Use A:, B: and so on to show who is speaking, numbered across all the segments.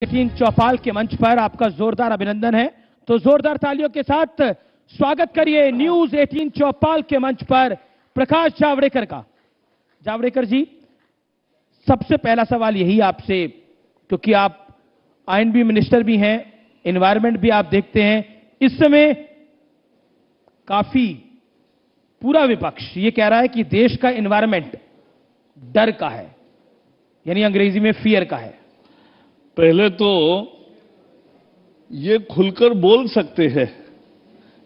A: Team चौपाल के मंच पर आपका जोरदार अभिनंदन है। तो जोरदार तालियों के साथ स्वागत करिए न्यूज 18 चौपाल के मंच पर प्रकाश जावड़ेकर का। जावड़ेकर जी, सबसे पहला सवाल यही आपसे, क्योंकि आप आईएनबी मिनिस्टर भी हैं, एनवायरमेंट भी आप देखते हैं। इस समय काफी पूरा विपक्ष ये कह रहा है कि देश का एनवायरमेंट डर का है, यानी अंग्रेजी में फियर का है।
B: पहले तो ये खुलकर बोल सकते हैं,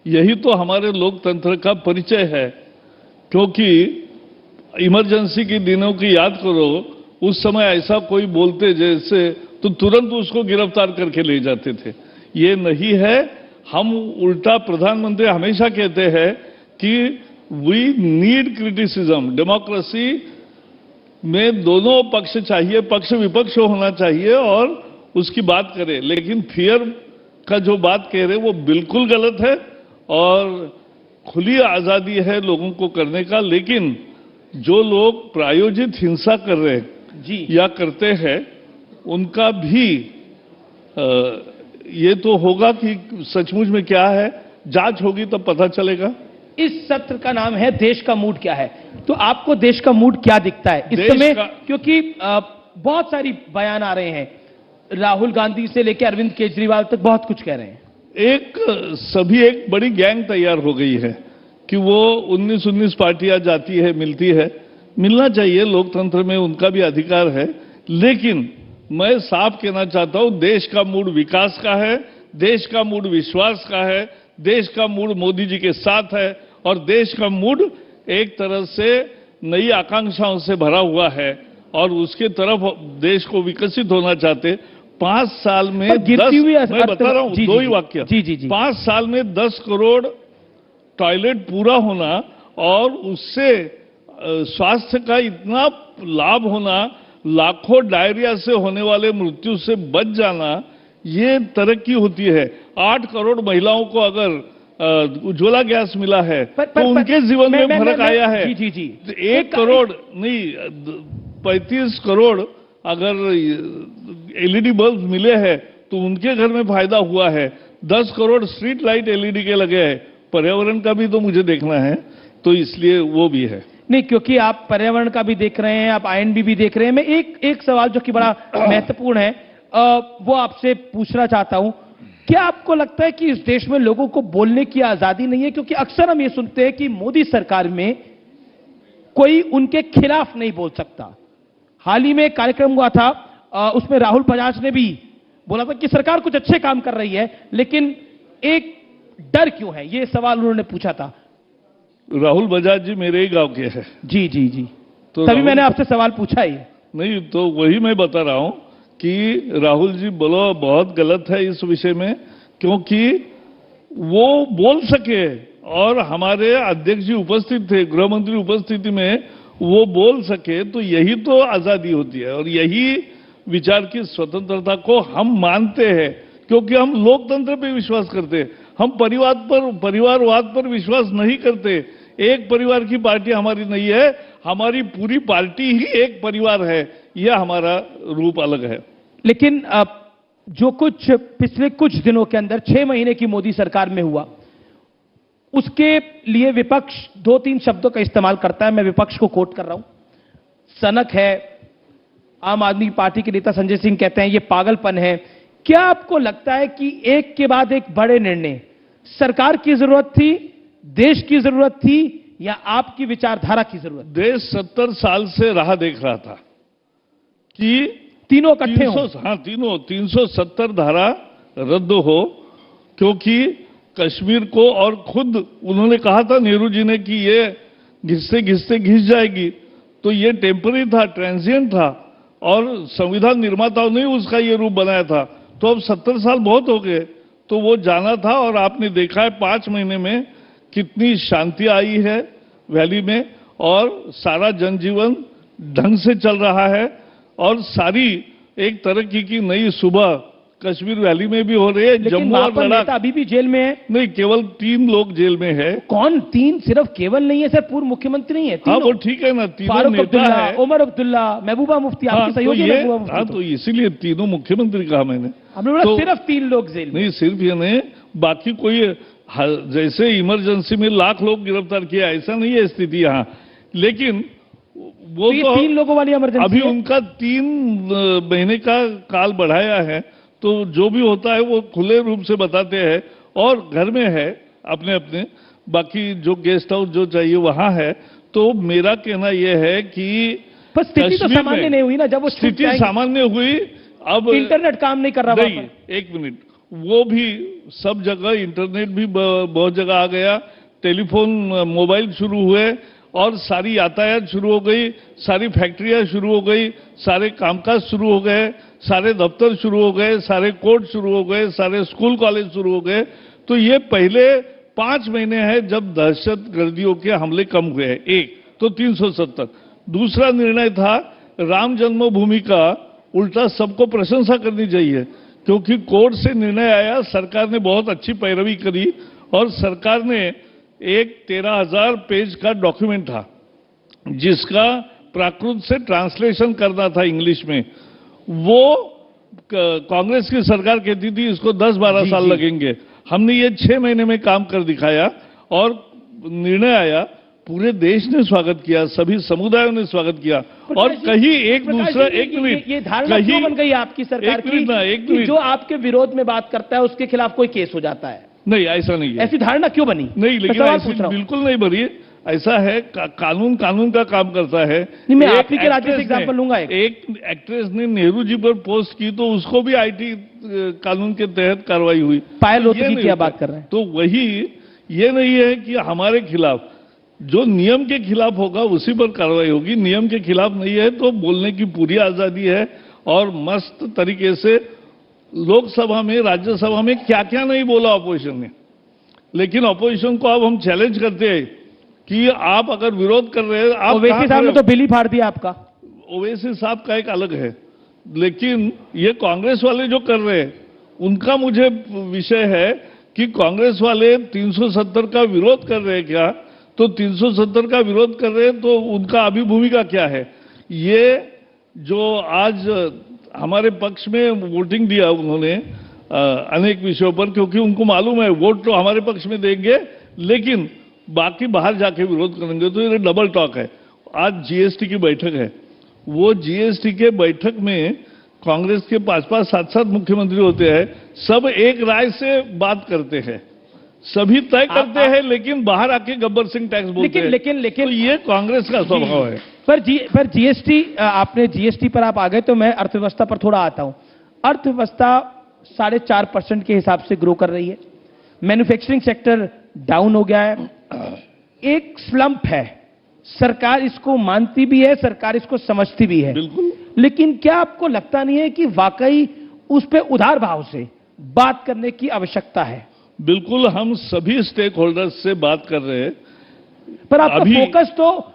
B: यही तो हमारे लोकतंत्र का परिचय है। क्योंकि इमरजेंसी के दिनों की याद करो, उस समय ऐसा कोई बोलते जैसे तो तुरंत उसको गिरफ्तार करके ले जाते थे। ये नहीं है। हम उल्टा प्रधानमंत्री हमेशा कहते हैं कि वी नीड क्रिटिसिज्म। डेमोक्रेसी में दोनों पक्ष चाहिए, पक्ष विपक्ष होना चाहिए और उसकी बात करें। लेकिन फियर का जो बात कह रहे वो बिल्कुल गलत है और खुली आजादी है लोगों को करने का। लेकिन जो लोग प्रायोजित हिंसा कर रहे हैं
A: जी
B: या करते हैं, उनका भी ये तो होगा कि सचमुच में क्या है, जांच होगी तब पता चलेगा।
A: इस सत्र का नाम है देश का मूड क्या है। तो आपको देश का मूड क्या दिखता है इस समय? क्योंकि बहुत सारी बयान आ रहे हैं, राहुल गांधी से लेकर अरविंद केजरीवाल तक बहुत कुछ कह रहे हैं।
B: सभी एक बड़ी गैंग तैयार हो गई है कि वो 19 पार्टियां जाती है, मिलती है। मिलना चाहिए, लोकतंत्र में उनका भी अधिकार है। लेकिन मैं साफ कहना चाहता हूं, देश का मूड विकास का है, देश का मूड विश्वास का है, देश का मूड मोदी जी के साथ है और देश का मूड एक तरह से नई आकांक्षाओं से भरा हुआ है और उसके तरफ देश को विकसित होना चाहते। 5 साल में 10, मैं बता रहा हूं, दो ही वाक्य। 5 साल में 10 करोड़ टॉयलेट पूरा होना और उससे स्वास्थ्य का इतना लाभ होना, लाखों डायरिया से होने वाले मृत्यु से बच जाना, ये तरक्की होती है। 8 करोड़ महिलाओं को अगर उज्ज्वला गैस मिला है तो उनके जीवन में फर्क आया है। 1 करोड़ नहीं, 35 करोड़ अगर एलईडी बल्ब मिले हैं तो उनके घर में फायदा हुआ है। 10 करोड़ स्ट्रीट लाइट एलईडी के लगे हैं। पर्यावरण का भी तो मुझे देखना है, तो इसलिए वो भी है।
A: नहीं, क्योंकि आप पर्यावरण का भी देख रहे हैं, आप आईएनबी भी देख रहे हैं। मैं एक सवाल जो कि बड़ा महत्वपूर्ण है वो आपसे पूछना चाहता हूं। क्या आपको लगता है कि इस देश में लोगों को बोलने की आजादी नहीं है? क्योंकि अक्सर हम ये सुनते हैं कि मोदी सरकार में कोई उनके खिलाफ नहीं बोल सकता। हाल ही में एक कार्यक्रम हुआ था, उसमें राहुल बजाज ने भी बोला था कि सरकार कुछ अच्छे काम कर रही है, लेकिन एक डर क्यों है, ये सवाल उन्होंने पूछा था।
B: राहुल बजाज जी मेरे ही गांव के हैं।
A: जी तो तभी मैंने आपसे सवाल पूछा ही
B: नहीं, तो वही मैं बता रहा हूं कि राहुल जी बोलो बहुत गलत है इस विषय में, क्योंकि वो बोल सके और हमारे अध्यक्ष जी उपस्थित थे, गृह मंत्री उपस्थिति में वो बोल सके, तो यही तो आजादी होती है और यही विचार की स्वतंत्रता को हम मानते हैं। क्योंकि हम लोकतंत्र पे विश्वास करते हैं, हम परिवारवाद पर विश्वास नहीं करते। एक परिवार की पार्टी हमारी नहीं है, हमारी पूरी पार्टी ही एक परिवार है। यह हमारा रूप अलग है।
A: लेकिन जो कुछ पिछले कुछ दिनों के अंदर 6 महीने की मोदी सरकार में हुआ, उसके लिए विपक्ष 2-3 शब्दों का इस्तेमाल करता है। मैं विपक्ष को कोट कर रहा हूं। सनक है, आम आदमी पार्टी के नेता संजय सिंह कहते हैं ये पागलपन है। क्या आपको लगता है कि एक के बाद एक बड़े निर्णय सरकार की जरूरत थी, देश की जरूरत थी, या आपकी विचारधारा की जरूरत?
B: देश 70 साल से राह देख रहा था कि
A: तीनों इकट्ठे हो।
B: हाँ, 370 धारा रद्द हो, क्योंकि कश्मीर को, और खुद उन्होंने कहा था नेहरू जी ने कि ये घिसते घिसते घिस जाएगी, तो ये टेम्पररी था, ट्रांजिएंट था और संविधान निर्माताओं ने उसका ये रूप बनाया था। तो अब 70 साल बहुत हो गए, तो वो जाना था और आपने देखा है 5 महीने में कितनी शांति आई है वैली में और सारा जनजीवन ढंग से चल रहा है और सारी एक तरक्की की नई सुबह कश्मीर वैली में भी हो रही है,
A: लेकिन
B: जम्मू
A: वहां
B: और
A: पर
B: लद्दाख।
A: नेता अभी भी जेल में है।
B: नहीं, केवल 3 लोग जेल में है।
A: कौन 3? सिर्फ केवल नहीं है सर, पूर्व मुख्यमंत्री नहीं है,
B: हाँ,
A: तीनों।
B: वो ठीक है ना, तीनों
A: फारूक
B: नेता
A: अब्दुल्ला,
B: है।
A: उमर अब्दुल्ला, महबूबा मुफ्ती,
B: हाँ,
A: आपकी
B: तो
A: सहयोगी
B: ये,
A: महबूबा मुफ्ती।
B: हाँ, तो इसीलिए तीनों मुख्यमंत्री कहा मैंने।
A: हमने बोला
B: तो-
A: सिर्फ 3 लोग जेल में।
B: नहीं, सिर्फ ये नहीं, बाकी कोई जैसे इमरजेंसी में लाख लोग गिरफ्तार किया, ऐसा नहीं है स्थिति यहाँ। लेकिन वो
A: तो ये
B: तो
A: 3 लोगों वाली इमरजेंसी
B: अभी
A: है?
B: उनका 3 महीने का काल बढ़ाया है, तो जो भी होता है वो खुले रूप से बताते हैं, और घर में है अपने अपने, बाकी जो गेस्ट हाउस जो चाहिए वहां है। तो मेरा कहना यह है कि
A: पर स्थिति तो
B: कश्मीर
A: सामान्य
B: में
A: नहीं हुई ना, जब वो छूट
B: स्थिति
A: जाएंगे।
B: सामान्य हुई। अब
A: इंटरनेट काम नहीं कर रहा वहां
B: नहीं,
A: पर।
B: 1 मिनट, वो भी सब जगह इंटरनेट भी बहुत जगह आ गया, टेलीफोन मोबाइल शुरू हुए, और सारी यातायात शुरू हो गई, सारी फैक्ट्रियां शुरू हो गई, सारे कामकाज शुरू हो गए, सारे दफ्तर शुरू हो गए, सारे कोर्ट शुरू हो गए, सारे स्कूल कॉलेज शुरू हो गए। तो ये पहले 5 महीने हैं जब दहशतगर्दियों के हमले कम हुए हैं। एक तो 370। दूसरा निर्णय था राम जन्मभूमि का, उल्टा सबको प्रशंसा करनी चाहिए, क्योंकि कोर्ट से निर्णय आया, सरकार ने बहुत अच्छी पैरवी करी, और सरकार ने एक 13,000 पेज का डॉक्यूमेंट था जिसका प्राकृत से ट्रांसलेशन करना था इंग्लिश में। वो कांग्रेस की सरकार कहती थी इसको 10-12 साल लगेंगे। हमने ये 6 महीने में काम कर दिखाया, और निर्णय आया, पूरे देश ने स्वागत किया, सभी समुदायों ने स्वागत किया। और कहीं एक दूसरा, एक मिनट,
A: ये धारणा क्यों बन गई आपकी सरकार
B: एक मिनट ना, एक
A: की,
B: मिनट।
A: जो आपके विरोध में बात करता है उसके खिलाफ कोई केस हो जाता है?
B: नहीं, ऐसा नहीं है।
A: ऐसी धारणा क्यों बनी?
B: नहीं,
A: मैं
B: लेकिन
A: सवाल
B: ऐसी
A: पूछ रहा हूं।
B: बिल्कुल नहीं बनी। ऐसा है, कानून का काम करता है।
A: नहीं, मैं
B: एक
A: आप ही के राज्य से
B: एक्ट्रेस
A: एग्जांपल लूंगा।
B: एक एक्ट्रेस ने नेहरू जी पर पोस्ट की, तो उसको भी आईटी कानून के तहत कार्रवाई हुई।
A: पायल
B: तो ये
A: रोहतगी
B: नहीं
A: की आप
B: होता।
A: बात कर रहे हैं।
B: तो वही, ये नहीं है कि हमारे खिलाफ, जो नियम के खिलाफ होगा उसी पर कार्रवाई होगी। नियम के खिलाफ नहीं है तो बोलने की पूरी आजादी है, और मस्त तरीके से लोकसभा में, राज्यसभा में क्या क्या नहीं बोला अपोजिशन ने। लेकिन अपोजिशन को अब हम चैलेंज करते हैं कि आप अगर विरोध कर रहे हैं, आप
A: ओवैसी साहब ने तो बिल ही फाड़ दिया आपका।
B: ओवैसी साहब का एक अलग है, लेकिन ये कांग्रेस वाले जो कर रहे हैं उनका मुझे विषय है कि कांग्रेस वाले 370 का विरोध कर रहे हैं क्या? तो 370 का विरोध कर रहे हैं तो उनका अभी भूमिका क्या है? ये जो आज हमारे पक्ष में वोटिंग दिया उन्होंने अनेक विषयों पर, क्योंकि उनको मालूम है वोट तो हमारे पक्ष में देंगे, लेकिन बाकी बाहर जाके विरोध करेंगे। तो ये डबल टॉक है। आज जीएसटी की बैठक है, वो जीएसटी के बैठक में कांग्रेस के 5-5, 7-7 मुख्यमंत्री होते हैं, सब एक राय से बात करते हैं, सभी तय करते हैं, लेकिन बाहर आके गब्बर सिंह टैक्स बोलते हैं।
A: लेकिन
B: तो ये कांग्रेस का स्वभाव है।
A: पर जीएसटी, आपने जीएसटी पर आप आ गए, तो मैं अर्थव्यवस्था पर थोड़ा आता हूं। अर्थव्यवस्था 4.5% के हिसाब से ग्रो कर रही है। मैन्युफैक्चरिंग सेक्टर डाउन हो गया है, एक स्लंप है। सरकार इसको मानती भी है, सरकार इसको समझती भी है।
B: बिल्कुल।
A: लेकिन क्या आपको लगता नहीं है कि वाकई उस पे उदार भाव से बात करने की आवश्यकता है?
B: बिल्कुल, हम सभी स्टेक होल्डर्स से बात कर रहे हैं।
A: पर आपका
B: अभी-
A: फोकस तो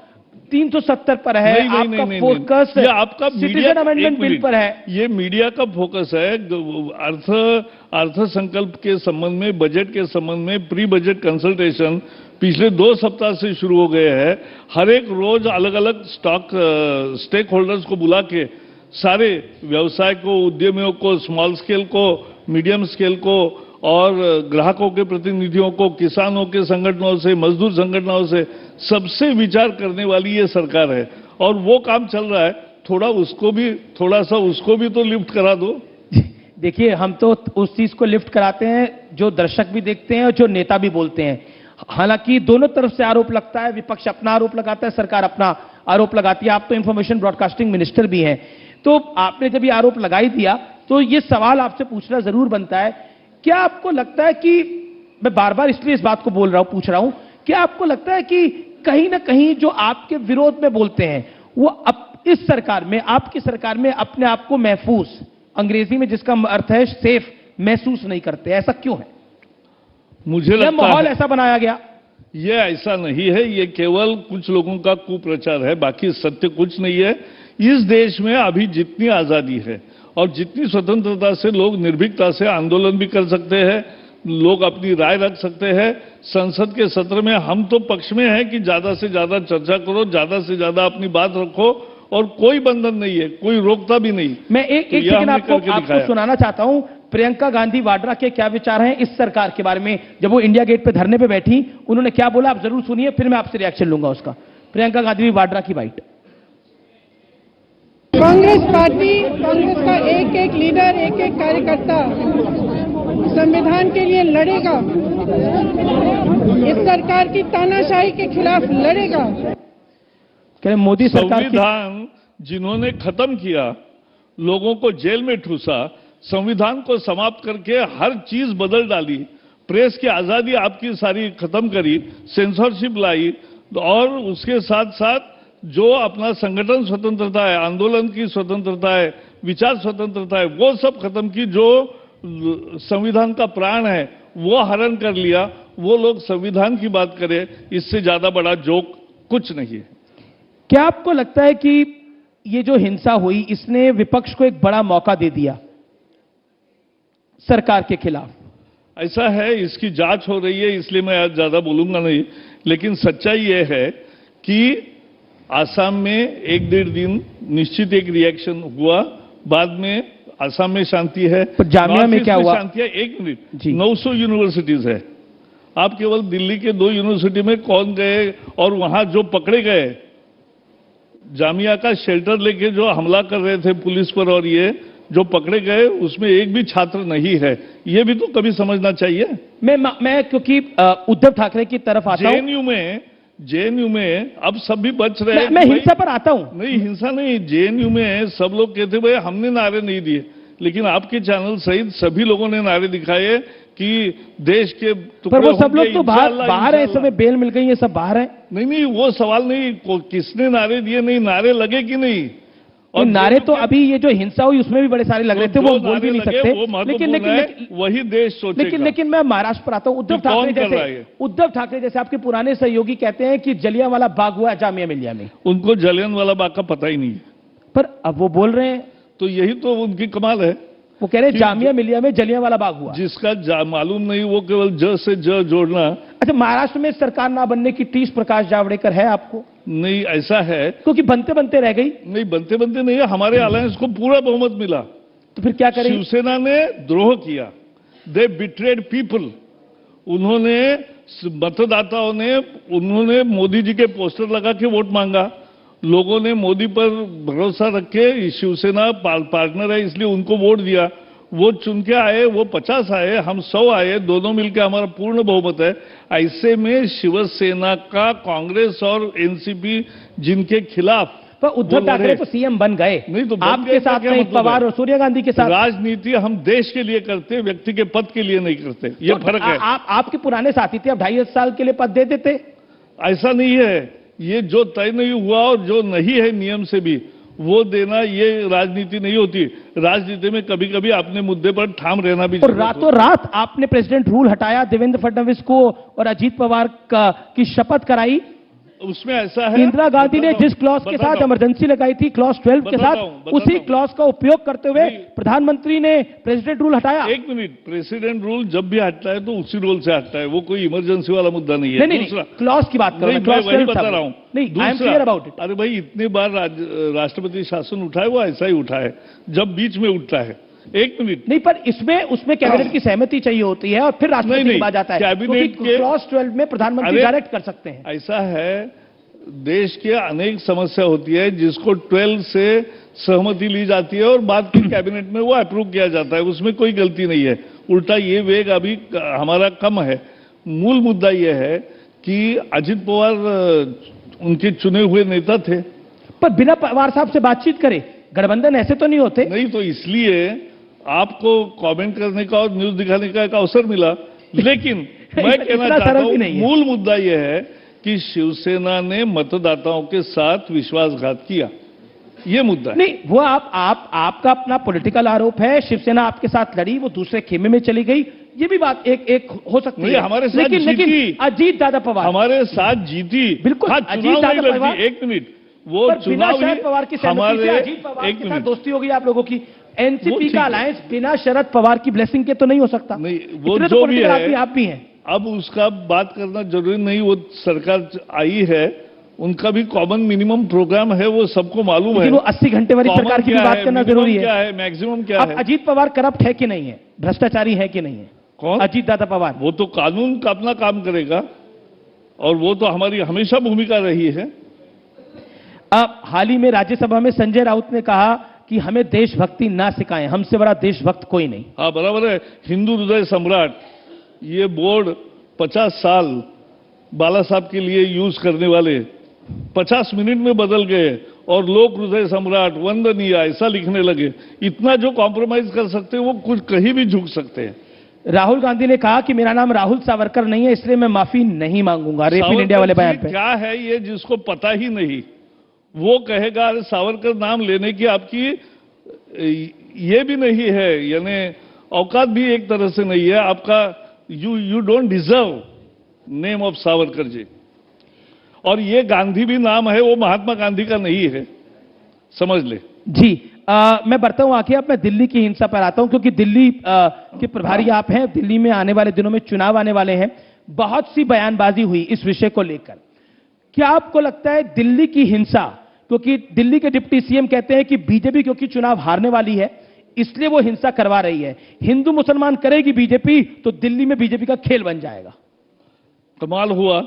A: 370 पर है।
B: नहीं, नहीं,
A: आपका
B: नहीं,
A: फोकस
B: ये आपका
A: सिटीजन अमेंडमेंट बिल पर है।
B: ये मीडिया का फोकस है। अर्थ संकल्प के संबंध में, बजट के संबंध में प्री बजट कंसल्टेशन पिछले 2 सप्ताह से शुरू हो गए हैं। हर एक रोज अलग अलग स्टेक होल्डर्स को बुला के सारे व्यवसाय को, उद्यमियों को, स्मॉल स्केल को, मीडियम स्केल को, और ग्राहकों के प्रतिनिधियों को, किसानों के संगठनों से, मजदूर संगठनों से, सबसे विचार करने वाली ये सरकार है, और वो काम चल रहा है। थोड़ा सा उसको भी तो लिफ्ट करा दो।
A: देखिए, हम तो उस चीज को लिफ्ट कराते हैं जो दर्शक भी देखते हैं और जो नेता भी बोलते हैं। हालांकि दोनों तरफ से आरोप लगता है, विपक्ष अपना आरोप लगाता है, सरकार अपना आरोप लगाती है। आप तो इंफॉर्मेशन ब्रॉडकास्टिंग मिनिस्टर भी हैं, तो आपने जब ये आरोप लगा ही दिया, तो ये सवाल आपसे पूछना जरूर बनता है, क्या आपको लगता है कि, मैं बार बार इसलिए इस बात को पूछ रहा हूं, क्या आपको लगता है कि कहीं ना कहीं जो आपके विरोध में बोलते हैं वो इस सरकार में, आपकी सरकार में अपने आप को महफूज, अंग्रेजी में जिसका अर्थ है सेफ, महसूस नहीं करते? ऐसा क्यों है?
B: मुझे
A: यह
B: लगता
A: माहौल
B: है
A: ऐसा बनाया गया?
B: ये ऐसा नहीं है, ये केवल कुछ लोगों का कुप्रचार है, बाकी सत्य कुछ नहीं है। इस देश में अभी जितनी आजादी है और जितनी स्वतंत्रता से लोग निर्भीकता से आंदोलन भी कर सकते हैं, लोग अपनी राय रख सकते हैं। संसद के सत्र में हम तो पक्ष में हैं कि ज्यादा से ज्यादा चर्चा करो, ज्यादा से ज्यादा अपनी बात रखो, और कोई बंधन नहीं है, कोई रोकता भी नहीं।
A: मैं एक सेकंड आपको सुनाना चाहता हूं। प्रियंका गांधी वाड्रा के क्या विचार हैं इस सरकार के बारे में? जब वो इंडिया गेट पे धरने पे बैठी, उन्होंने क्या बोला, आप जरूर सुनिए, फिर मैं आपसे रिएक्शन लूंगा उसका। प्रियंका गांधी वाड्रा की बाइट।
C: कांग्रेस पार्टी, कांग्रेस का एक एक लीडर, एक एक कार्यकर्ता संविधान के लिए लड़ेगा, इस सरकार की तानाशाही के खिलाफ लड़ेगा।
A: कह रहे मोदी सरकार
B: संविधान जिन्होंने खत्म किया, लोगों को जेल में ठूसा, संविधान को समाप्त करके हर चीज बदल डाली, प्रेस की आजादी आपकी सारी खत्म करी, सेंसरशिप लाई, और उसके साथ साथ जो अपना संगठन स्वतंत्रता है, आंदोलन की स्वतंत्रता है, विचार स्वतंत्रता है, वो सब खत्म की। जो संविधान का प्राण है वो हरण कर लिया। वो लोग संविधान की बात करें, इससे ज्यादा बड़ा जोक कुछ नहीं है।
A: क्या आपको लगता है कि ये जो हिंसा हुई, इसने विपक्ष को एक बड़ा मौका दे दिया सरकार के खिलाफ?
B: ऐसा है, इसकी जांच हो रही है, इसलिए मैं आज ज्यादा बोलूंगा नहीं, लेकिन सच्चाई यह है कि आसाम में 1-1.5 दिन निश्चित एक रिएक्शन हुआ, बाद में आसाम में शांति है।
A: जामिया में क्या हुआ?
B: शांति है। 1 मिनट, 900 यूनिवर्सिटीज है। आप केवल दिल्ली के 2 यूनिवर्सिटी में कौन गए, और वहां जो पकड़े गए, जामिया का शेल्टर लेके जो हमला कर रहे थे पुलिस पर, और ये जो पकड़े गए, उसमें एक भी छात्र नहीं है। ये भी तो कभी समझना चाहिए।
A: मैं क्योंकि उद्धव ठाकरे की तरफ आता हूं,
B: जेएनयू में अब सब भी बच रहे हैं।
A: मैं हिंसा पर आता हूं।
B: नहीं, हिंसा नहीं, जेएनयू में सब लोग कहते भाई हमने नारे नहीं दिए, लेकिन आपके चैनल सहित सभी लोगों ने नारे दिखाए कि देश के
A: पर वो सब लोग तो बाहर है, इस समय बेल मिल गई है, सब बाहर है।
B: नहीं, वो सवाल नहीं, किसने नारे दिए, नहीं नारे लगे कि नहीं।
A: और नारे तो अभी ये जो हिंसा हुई उसमें भी बड़े सारे लग रहे थे, वो बोल भी नहीं सकते।
B: लेकिन वही देश सोचेगा।
A: लेकिन मैं महाराष्ट्र पर आता हूं। उद्धव ठाकरे जैसे आपके पुराने सहयोगी कहते हैं कि जलियांवाला बाग हुआ जामिया मिलिया में।
B: उनको जलियांवाला बाग का पता ही नहीं है,
A: पर अब वो बोल रहे हैं,
B: तो यही तो उनकी कमाल है।
A: वो कह रहे हैं जामिया मिलिया में जलियांवाला बाग हुआ।
B: जिसका मालूम नहीं, वो केवल ज से ज जोड़ना।
A: अच्छा, महाराष्ट्र में सरकार ना बनने की टीस प्रकाश जावड़ेकर है आपको?
B: नहीं, ऐसा है,
A: क्योंकि बनते बनते रह गई।
B: नहीं, बनते बनते नहीं है, हमारे अलायंस को पूरा बहुमत मिला।
A: तो फिर क्या करें?
B: शिवसेना ने द्रोह किया, दे बिट्रेड पीपल। उन्होंने मतदाताओं ने, उन्होंने मोदी जी के पोस्टर लगा के वोट मांगा। लोगों ने मोदी पर भरोसा रख के, शिवसेना पार्टनर है इसलिए उनको वोट दिया। वो चुन के आए, वो 50 आए, हम 100 आए, दोनों मिलकर हमारा पूर्ण बहुमत है। ऐसे में शिवसेना का कांग्रेस और एनसीपी जिनके खिलाफ,
A: पर उद्धव ठाकरे तो सीएम बन गए।
B: नहीं तो
A: आपके साथ नहीं, पवार और सोनिया गांधी के साथ।
B: राजनीति हम देश के लिए करते, व्यक्ति के पद के लिए नहीं करते, ये फर्क है।
C: आपके पुराने साथी थे, अब 2.5 साल के लिए पद दे देते।
B: ऐसा नहीं है, ये जो तय नहीं हुआ और जो नहीं है नियम से भी, वो देना, ये राजनीति नहीं होती। राजनीति में कभी कभी अपने मुद्दे पर ठाम रहना भी।
A: और रातों रात आपने प्रेसिडेंट रूल हटाया, देवेंद्र फडणवीस को और अजीत पवार की शपथ कराई।
B: उसमें ऐसा है,
A: इंदिरा गांधी ने जिस क्लॉज के साथ इमरजेंसी लगाई थी, क्लॉज 12 के साथ, उसी क्लॉज का उपयोग करते हुए प्रधानमंत्री ने प्रेसिडेंट रूल हटाया।
B: 1 मिनट, प्रेसिडेंट रूल जब भी हटता है तो उसी रूल से हटता है, वो कोई इमरजेंसी वाला मुद्दा नहीं है।
A: नहीं, क्लॉज की बात कर रहा हूं,
B: वही बता रहा हूं।
A: नहीं, I am clear about it.
B: अरे भाई, इतने बार राष्ट्रपति शासन उठा है, वो ऐसा ही उठा है जब बीच में उठता है। 1 मिनट
A: नहीं, पर उसमें कैबिनेट की सहमति चाहिए होती है और फिर राष्ट्रपति की बात जाता है।
B: कैबिनेट के
A: क्लॉज 12 में प्रधानमंत्री डायरेक्ट कर सकते हैं।
B: ऐसा है, देश के अनेक समस्या होती है जिसको 12 से सहमति ली जाती है और बाद की कैबिनेट में वो अप्रूव किया जाता है, उसमें कोई गलती नहीं है। उल्टा ये वेग अभी हमारा कम है। मूल मुद्दा यह है कि अजित पवार उनके चुने हुए नेता थे,
A: पर बिना पवार साहब से बातचीत करे गठबंधन ऐसे तो नहीं होते।
B: नहीं, तो इसलिए आपको कमेंट करने का और न्यूज दिखाने का एक अवसर मिला। लेकिन मैं कहना चाहता हूं, मूल मुद्दा यह है कि शिवसेना ने मतदाताओं के साथ विश्वासघात किया, यह मुद्दा है।
A: नहीं, वो आपका अपना पॉलिटिकल आरोप है। शिवसेना आपके साथ लड़ी, वो दूसरे खेमे में चली गई, ये भी बात एक हो सकती है।
B: हमारे साथ
A: लेकिन अजीत दादा पवार
B: हमारे साथ जीती,
A: बिल्कुल। अजीत दादा पवार,
B: 1 मिनट, वो चुनाव
A: शरद पवार की सहमति से अजीत पवार के साथ दोस्ती हो गई आप लोगों की। एनसीपी का अलायंस बिना शरद पवार की ब्लेसिंग के तो नहीं हो सकता।
B: नहीं, वो
A: इतने
B: जो
A: तो
B: भी
A: political
B: है,
A: आदमी आप भी हैं।
B: अब उसका बात करना जरूरी नहीं, वो सरकार आई है, उनका भी कॉमन मिनिमम प्रोग्राम है, वो सबको मालूम है।
A: लेकिन वो 80 घंटे वाली
B: Common
A: सरकार की भी
B: क्या
A: बात
B: है,
A: करना
B: minimum
A: जरूरी है।
B: क्या है, मैक्सिमम क्या
A: अब
B: है।
A: अजीत पवार करप्ट है कि नहीं है, भ्रष्टाचारी है कि नहीं है?
B: कौन?
A: अजीत दादा पवार।
B: वो तो कानून का अपना काम करेगा, और वो तो हमारी हमेशा भूमिका रही है।
A: अब हाल ही में राज्यसभा में संजय राउत ने कहा कि हमें देशभक्ति ना सिखाएं, हमसे बड़ा देशभक्त कोई नहीं।
B: हाँ, बराबर है। हिंदू हृदय सम्राट, ये बोर्ड 50 साल बाला साहब के लिए यूज करने वाले 50 मिनट में बदल गए, और लोक हृदय सम्राट, वंदनीय ऐसा लिखने लगे। इतना जो कॉम्प्रोमाइज कर सकते हैं, वो कुछ कहीं भी झुक सकते हैं।
A: राहुल गांधी ने कहा कि मेरा नाम राहुल सावरकर नहीं है, इसलिए मैं माफी नहीं मांगूंगा। रेप इन इंडिया वाले बयान
B: सावरकर
A: पे
B: क्या है, ये जिसको पता ही नहीं वो कहेगा अरे सावरकर नाम लेने की आपकी ये भी नहीं है, यानी औकात भी एक तरह से नहीं है आपका। You don't deserve name of Savarkar ji. और ये गांधी भी नाम है, वो महात्मा गांधी का नहीं है, समझ ले
A: जी। मैं बढ़ता हूं आगे। अब मैं दिल्ली की हिंसा पर आता हूं, क्योंकि दिल्ली के प्रभारी आप हैं। दिल्ली में आने वाले दिनों में चुनाव आने वाले हैं, बहुत सी बयानबाजी हुई इस विषय को लेकर। क्या आपको लगता है दिल्ली की हिंसा, क्योंकि दिल्ली के डिप्टी सीएम कहते हैं कि बीजेपी क्योंकि चुनाव हारने वाली है इसलिए वो हिंसा करवा रही है, हिंदू मुसलमान करेगी बीजेपी तो दिल्ली में बीजेपी का खेल बन जाएगा।
B: कमाल हुआ,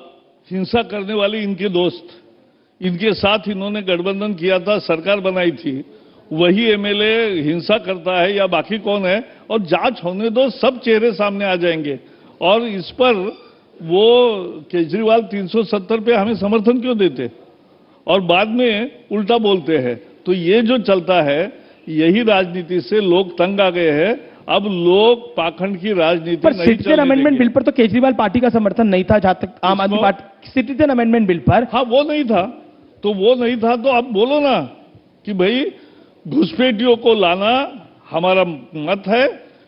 B: हिंसा करने वाले इनके दोस्त, इनके साथ इन्होंने गठबंधन किया था, सरकार बनाई थी, वही एमएलए हिंसा करता है या बाकी कौन है? और जांच होने दो, सब चेहरे सामने आ जाएंगे। और इस पर वो केजरीवाल 370 पे हमें समर्थन क्यों देते और बाद में उल्टा बोलते हैं? तो ये जो चलता है, यही राजनीति से लोग तंग आ गए हैं। अब लोग पाखंड की राजनीति
A: पर
B: नहीं
A: सिटीजन
B: चलने
A: अमेंडमेंट
B: देंगे।
A: बिल पर तो केजरीवाल पार्टी का समर्थन नहीं था, जहां तक आम आदमी पार्टी सिटीजन अमेंडमेंट बिल पर।
B: हाँ, वो नहीं था, तो वो नहीं था तो अब बोलो ना कि भाई घुसपैठियों को लाना हमारा मत है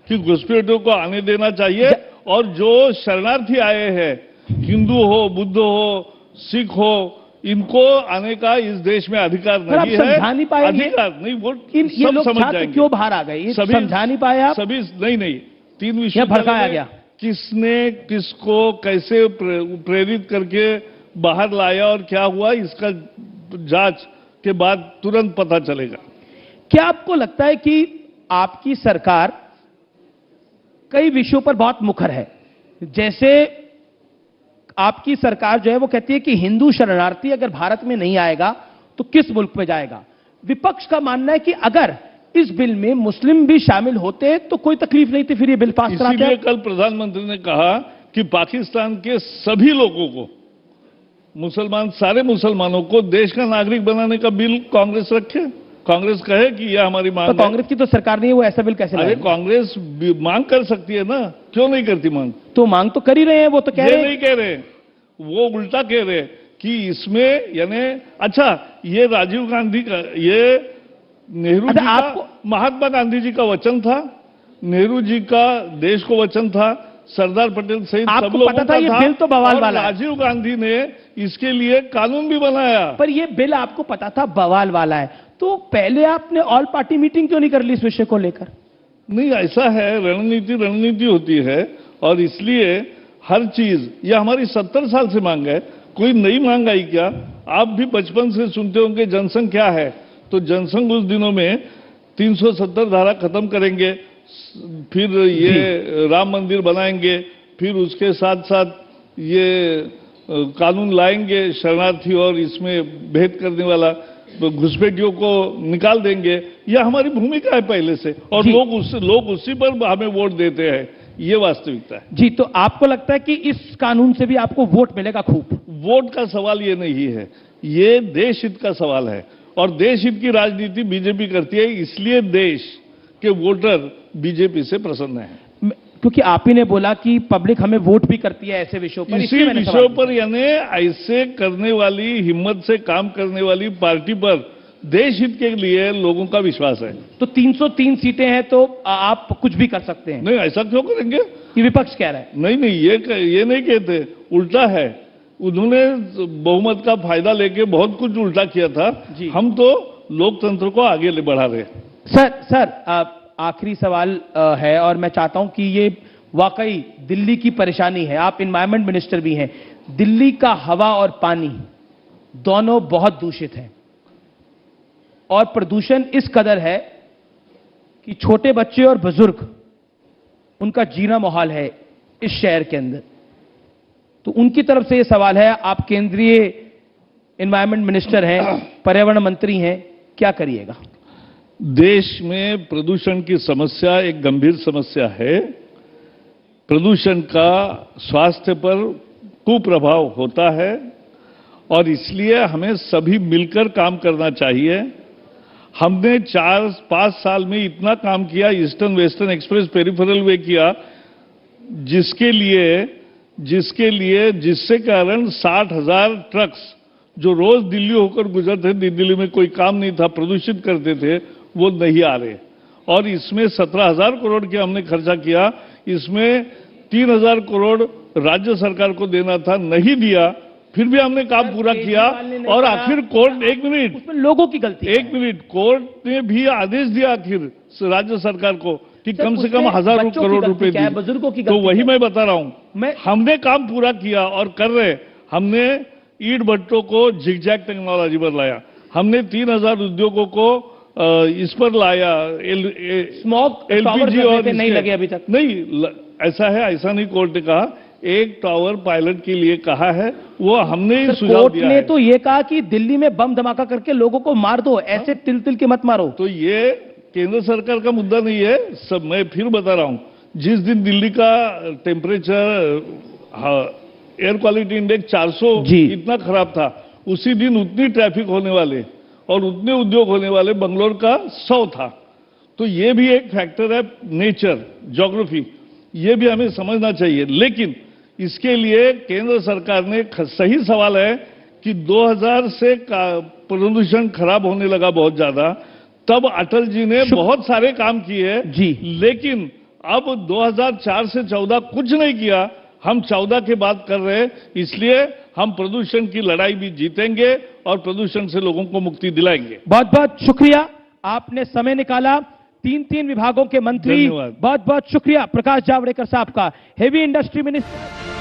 B: कि घुसपैठियों को आने देना चाहिए, और जो शरणार्थी आए हैं, हिंदू हो, बुद्ध हो, सिख हो, इनको आने का इस देश में अधिकार नहीं है।
A: समझा नहीं पाए,
B: अधिकार नहीं, वो
A: ये
B: सब
A: लोग
B: समझ
A: छात्र
B: जाएंगे।
A: क्यों बाहर आ गए, ये
B: सभी
A: समझा नहीं पाए आप?
B: सभी नहीं, 3 विषय
A: या भड़काया गया?
B: किसने किसको कैसे प्रेरित करके बाहर लाया और क्या हुआ, इसका जांच के बाद तुरंत पता चलेगा।
A: क्या आपको लगता है कि आपकी सरकार कई विषयों पर बहुत मुखर है? जैसे आपकी सरकार जो है वो कहती है कि हिंदू शरणार्थी अगर भारत में नहीं आएगा तो किस मुल्क में जाएगा। विपक्ष का मानना है कि अगर इस बिल में मुस्लिम भी शामिल होते तो कोई तकलीफ नहीं थी, फिर ये बिल पास कराते।
B: इसीलिए कल प्रधानमंत्री ने कहा कि पाकिस्तान के सभी लोगों को, मुसलमान, सारे मुसलमानों को देश का नागरिक बनाने का बिल कांग्रेस रखे। कांग्रेस कहे कि यह हमारी मांग है।
A: कांग्रेस की तो सरकार नहीं है, वो ऐसा बिल कैसे
B: अरे
A: लाएगी?
B: कांग्रेस मांग कर सकती है ना, क्यों नहीं करती मांग?
A: तो मांग तो कर ही रहे हैं, वो तो कह
B: ये
A: रहे हैं।
B: नहीं कह रहे, वो उल्टा कह रहे कि इसमें, यानी अच्छा, ये राजीव गांधी का, ये नेहरू जी का, महात्मा गांधी जी का वचन था, नेहरू जी का देश को वचन था, सरदार पटेल सहित सब लोगों
A: पता था ये बिल तो बवाल वाला है।
B: राजीव गांधी ने इसके लिए कानून भी बनाया।
A: पर ये बिल आपको पता था बवाल वाला है, तो पहले आपने ऑल पार्टी मीटिंग क्यों नहीं कर ली इस विषय को लेकर?
B: नहीं, ऐसा है, रणनीति होती है, और इसलिए हर चीज, यह हमारी 70 साल से मांग है, कोई नई मांग आई क्या? आप भी बचपन से सुनते होंगे जनसंघ क्या है, तो जनसंघ उस दिनों में 370 धारा खत्म करेंगे, फिर ये राम मंदिर बनाएंगे, फिर उसके साथ साथ ये कानून लाएंगे शरणार्थी और इसमें भेद करने वाला, तो घुसपैठियों को निकाल देंगे। यह हमारी भूमिका है पहले से, और लोग उसी पर हमें वोट देते हैं, ये वास्तविकता है।
A: जी, तो आपको लगता है कि इस कानून से भी आपको वोट मिलेगा खूब?
B: वोट का सवाल ये नहीं है, ये देश हित का सवाल है, और देश हित की राजनीति बीजेपी करती है, इसलिए देश के वोटर बीजेपी से प्रसन्न है।
A: क्योंकि आप ही ने बोला कि पब्लिक हमें वोट भी करती है ऐसे विषयों पर,
B: इसी विषयों पर, यानी ऐसे करने वाली, हिम्मत से काम करने वाली पार्टी पर देश हित के लिए लोगों का विश्वास है। तो
A: 303 सीटें हैं तो आप कुछ भी कर सकते हैं?
B: नहीं, ऐसा क्यों करेंगे?
A: ये विपक्ष कह रहा है।
B: नहीं, ये नहीं कहते, उल्टा है। उन्होंने बहुमत का फायदा लेके बहुत कुछ उल्टा किया था, हम तो लोकतंत्र को आगे बढ़ा रहे हैं।
A: सर आखिरी सवाल है और मैं चाहता हूं कि ये वाकई दिल्ली की परेशानी है। आप एनवायरमेंट मिनिस्टर भी हैं। दिल्ली का हवा और पानी दोनों बहुत दूषित हैं और प्रदूषण इस कदर है कि छोटे बच्चे और बुजुर्ग उनका जीना मुहाल है इस शहर के अंदर। तो उनकी तरफ से यह सवाल है, आप केंद्रीय एनवायरमेंट मिनिस्टर हैं, पर्यावरण मंत्री हैं, क्या करिएगा?
B: देश में प्रदूषण की समस्या एक गंभीर समस्या है। प्रदूषण का स्वास्थ्य पर कुप्रभाव होता है और इसलिए हमें सभी मिलकर काम करना चाहिए। हमने 4-5 साल में इतना काम किया, ईस्टर्न वेस्टर्न एक्सप्रेस पेरिफेरल वे किया, जिससे कारण 60,000 ट्रक्स जो रोज दिल्ली होकर गुजरते थे, दिल्ली में कोई काम नहीं था, प्रदूषित करते थे, वो नहीं आ रहे। और इसमें 17,000 करोड़ के हमने खर्चा किया। इसमें 3,000 करोड़ राज्य सरकार को देना था, नहीं दिया, फिर भी हमने काम पूरा किया। और आखिर कोर्ट, एक मिनट,
A: उसमें लोगों की गलती है।
B: एक मिनट, कोर्ट ने भी आदेश दिया आखिर राज्य सरकार को कि कम से कम 1,000 करोड़ रुपए दी।
A: बुजुर्गों की
B: तो वही मैं बता रहा हूं,
A: मैं
B: हमने काम पूरा किया और कर रहे। हमने ईट भट्टों को जिगजैग टेक्नोलॉजी पर लाया, हमने 3,000 उद्योगों को इस पर लाया,
A: स्मोक
B: एलपीजी और
A: नहीं लगे अभी तक।
B: नहीं, ऐसा है, ऐसा नहीं कोर्ट ने कहा। एक टावर पायलट के लिए कहा है, वो हमने ही सुझाव
A: कोर्ट
B: दिया
A: ने
B: है।
A: तो ये कहा कि दिल्ली में बम धमाका करके लोगों को मार दो, ऐसे तिल तिल के मत मारो।
B: तो ये केंद्र सरकार का मुद्दा नहीं है। सब मैं फिर बता रहा हूं, जिस दिन दिल्ली का टेम्परेचर, एयर क्वालिटी इंडेक्स 400 इतना खराब था, उसी दिन उतनी ट्रैफिक होने वाले और उतने उद्योग होने वाले बंगलोर का 100 था। तो ये भी एक फैक्टर है, नेचर, ज्योग्राफी, ये भी हमें समझना चाहिए। लेकिन इसके लिए केंद्र सरकार ने, सही सवाल है कि 2000 से प्रदूषण खराब होने लगा बहुत ज्यादा, तब अटल जी ने बहुत सारे काम किए
A: जी।
B: लेकिन अब 2004 से 14 कुछ नहीं किया। हम 14 की बात कर रहे हैं, इसलिए हम प्रदूषण की लड़ाई भी जीतेंगे और प्रदूषण से लोगों को मुक्ति दिलाएंगे।
A: बहुत बहुत शुक्रिया, आपने समय निकाला। 3 विभागों के मंत्री, बहुत बहुत शुक्रिया प्रकाश जावड़ेकर साहब का। Heavy industry minister